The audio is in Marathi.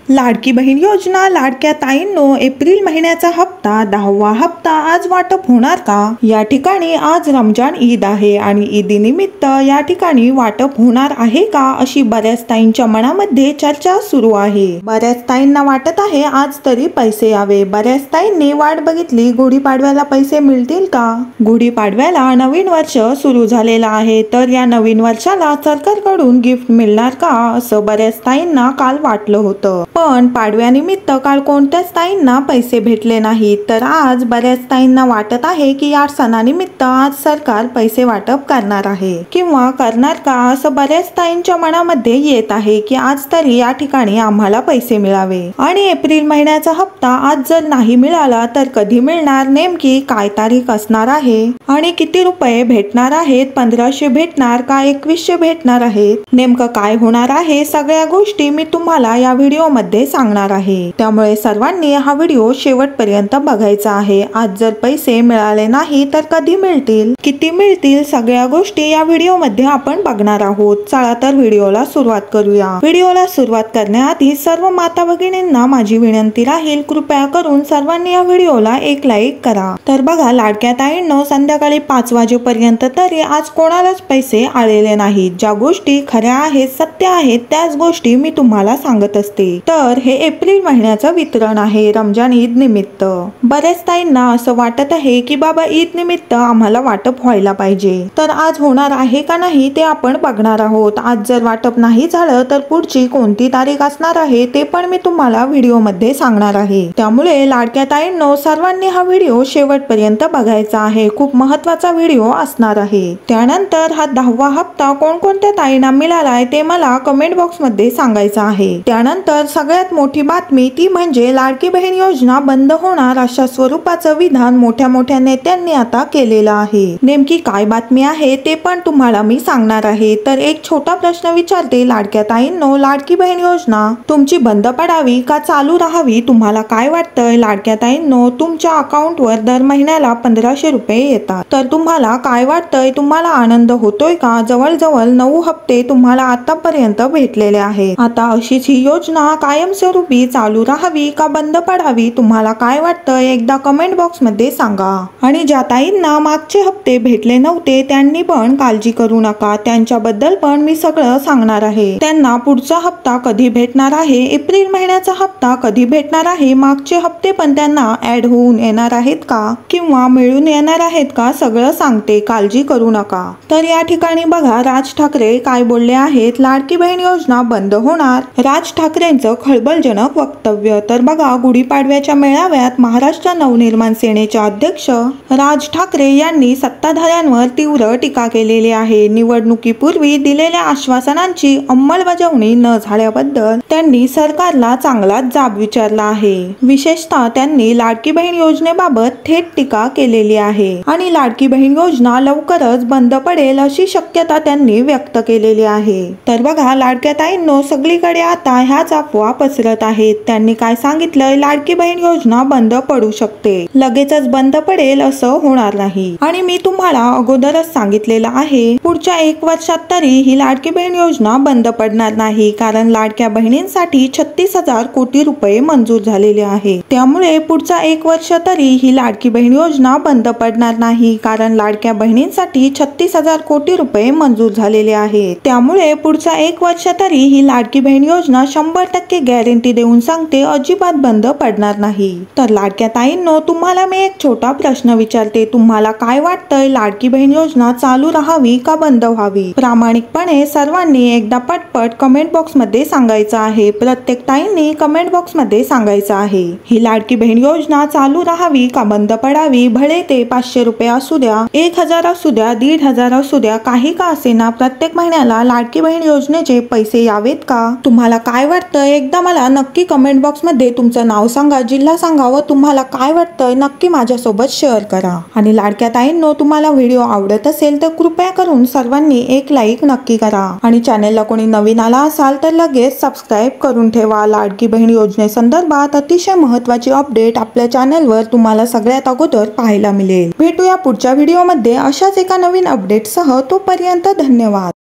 लाडकी बहीण योजना लाडक्या ताईंनो एप्रिल महिन्याचा हप्ता 10वा हप्ता आज वाटप होणार का? या ठिकाणी आज रमजान ईद आहे आणि ईदीनिमित्त या ठिकाणी वाटप होणार आहे का अशी बऱ्याच ताईंच्या मनामध्ये चर्चा सुरू आहे। बऱ्याच ताईंना वाटत आहे आज तरी पैसे यावे। बऱ्याच ताईंनी वाट बघितली गुढीपाडव्याला पैसे मिळतील का? गुढीपाडव्याला नवीन वर्ष सुरू झालेला आहे तर या नवीन वर्षाला सरकारकडून गिफ्ट मिळणार का असं बऱ्याच ताईंना काल वाटलं होतं। पण पाडव्यानिमित्त काल कोणत्याच ताईंना पैसे भेटले नाहीत तर आज बऱ्याच ताईंना वाटत आहे की या सणानिमित्त आज सरकार पैसे वाटप करणार आहे किंवा करणार का असं बऱ्याच ताईंच्या मनामध्ये येत आहे की आज तरी या ठिकाणी आम्हाला पैसे मिळावे। आणि एप्रिल महिन्याचा हप्ता आज जर नाही मिळाला तर कधी मिळणार, नेमकी काय तारीख असणार आहे आणि किती रुपये भेटणार आहेत? 1500 भेटणार का 2100 भेटणार आहेत? नेमकं काय होणार आहे सगळ्या गोष्टी मी तुम्हाला या व्हिडिओ मध्ये सांगणार आहे, त्यामुळे सर्वांनी हा व्हिडिओ शेवटपर्यंत बघायचा आहे। आज जर पैसे मिळाले नाही तर कधी मिळतील, किती मिळतील, सगळ्या गोष्टी या व्हिडिओ मध्ये आपण बघणार आहोत। चला तर व्हिडिओला सुरुवात करूया। व्हिडिओला सुरुवात करण्याआधी सर्व माता भगिनींना माझी विनंती राहील, कृपया करून सर्वांनी या व्हिडिओला एक लाईक करा। तर बघा लाडक्या ताईंनो, संध्याकाळी 5 वाजेपर्यंत तरी आज कोणालाच पैसे आलेले नाहीत। ज्या गोष्टी खऱ्या आहेत, सत्य आहेत, त्याच गोष्टी मी तुम्हाला सांगत असते। तर हे एप्रिल महिन्याचं वितरण आहे रमजान ईद निमित्त। बऱ्याच ताईंना असं वाटत आहे की बाबा ईद निमित्त आम्हाला वाटप व्हायला पाहिजे, तर आज होणार आहे का नाही ते आपण बघणार आहोत। आज जर वाटप नाही झालं तर पुढची कोणती तारीख असणार आहे ते पण मी तुम्हाला व्हिडिओ मध्ये सांगणार आहे, त्यामुळे लाडक्या ताईंनो सर्वांनी हा व्हिडिओ शेवटपर्यंत बघायचा आहे। खूप महत्त्वाचा व्हिडिओ असणार आहे। त्यानंतर हा 10वा हप्ता कोणकोणत्या ताईंना मिळालाय ते मला कमेंट बॉक्स मध्ये सांगायचं आहे। त्यानंतर सगळ्यात मोठी बातमी ती म्हणजे लाडकी बहीण योजना बंद होणार अशा स्वरूपाचं विधान मोठ्या मोठ्या नेत्यांनी आता केलेलं आहे। नेमकी काय बातमी आहे ते पण तुम्हाला मी सांगणार आहे। तर एक छोटा प्रश्न विचारते लाडक्या ताईंनो, लाडकी बहीण योजना तुमची बंद पडावी का चालू राहावी? तुम्हाला काय वाटतंय लाडक्या ताईंनो? तुमच्या अकाउंटवर दर महिन्याला 1500 रुपये येतात, तर तुम्हाला काय वाटतंय? तुम्हाला आनंद होतोय का? जवळजवळ 9 हप्ते तुम्हाला आतापर्यंत भेटलेले आहेत। आता अशीच ही योजना कायमस्वरूपी चालू राहावी का बंद पडावी? तुम्हाला काय वाटतंय एकदा कमेंट बॉक्स मध्ये सांगा। आणि ज्या ताईंना मागचे हप्ते भेटले नव्हते त्यांनी पण काळजी करू नका, त्यांच्याबद्दल पण मी सगळं सांगणार आहे। त्यांना पुढचा हप्ता कधी भेटणार आहे, एप्रिल महिन्याचा हप्ता कधी भेटणार आहे, मागचे हप्ते पण त्यांना ऍड होऊन येणार आहेत का किंवा मिळून येणार आहेत का, सगळं सांगते, काळजी करू नका। तर या ठिकाणी बघा राज ठाकरे काय बोलले आहेत, लाडकी बहीण योजना बंद होणार, राज ठाकरेंचं खळबळजनक वक्तव्य। तर बघा गुढीपाडव्याच्या मेळाव्यात महाराष्ट्र नवनिर्माण सेनेचे अध्यक्ष राज ठाकरे यांनी सत्ताधाऱ्यांवर तीव्र टीका केलेली आहे। निवडणुकीपूर्वी दिलेल्या आश्वासनांची अंमलबजावणी न झाल्याबद्दल त्यांनी सरकारला चांगलाच जाब विचारला आहे। विशेषतः त्यांनी लाडकी बहीण योजनेबाबत थेट टीका केलेली आहे आणि लाडकी बहीण योजना लवकरच बंद पडेल अशी शक्यता त्यांनी व्यक्त केलेली आहे। तर बघा लाडक्या ताईंनो, सगळीकडे आता ह्याच अफवा पसरत आहेत। त्यांनी काय सांगितलंय, लाडकी बहीण योजना बंद पडू शकते, लगेचच बंद पडेल असं होणार नाही। आणि मी तुम्हाला अगोदरच सांगितलेलं आहे पुढच्या 1 वर्षात तरी ही लाडकी बहीण योजना बंद पडणार नाही, कारण लाडक्या बहिणींसाठी 36,000 कोटी रुपये मंजूर झालेले आहे। त्यामुळे पुढचा 1 वर्ष तरी ही लाडकी बहीण योजना बंद पडणार नाही, कारण लाडक्या बहिणींसाठी 36,000 कोटी रुपये मंजूर झालेले आहेत। त्यामुळे पुढचा 1 वर्ष तरी ही लाडकी बहीण योजना 100% गॅरंटी देऊन सांगते अजिबात बंद पडणार नाही। तर लाडक्या ताईंनो, तुम्हाला मी एक छोटा प्रश्न विचारते, तुम्हाला काय वाटतंय लाडकी बहीण योजना चालू राहावी का बंद व्हावी? प्रामाणिकपणे सर्वांनी एकदा पटपट कमेंट बॉक्स मध्ये सांगायचं आहे। प्रत्येक ताईंनी कमेंट बॉक्स मध्ये सांगायचं आहे ही लाडकी बहीण योजना चालू राहावी का बंद पडावी? भले ते 500 रुपये असू द्या, 1000 असू द्या, 1500 असू द्या, काही का असेना प्रत्येक महिन्याला लाडकी बहीण योजनेचे पैसे यावेत का? तुम्हाला काय वाटतंय एकदा मला नक्की कमेंट बॉक्स मध्ये तुमचं नाव सांगा, जिल्हा सांगा व तुम्हाला काय वाटतंय नक्की माझ्यासोबत शेअर करा। आणि लाडक्या ताईंनो, तुम्हाला व्हिडिओ आवडत असेल तर कृपया करून सर्वांनी एक लाईक नक्की करा आणि चॅनलला कोणी नवीन आला असाल तर लगेच सबस्क्राईब करून ठेवा। लाडकी बहीण योजनेसंदर्भात अतिशय महत्त्वाची अपडेट आपल्या चॅनलवर तुम्हाला सगळ्यात अगोदर पाहायला मिळेल। भेटूया पुढच्या व्हिडिओमध्ये अशाच एका नवीन अपडेटसह, तोपर्यंत धन्यवाद।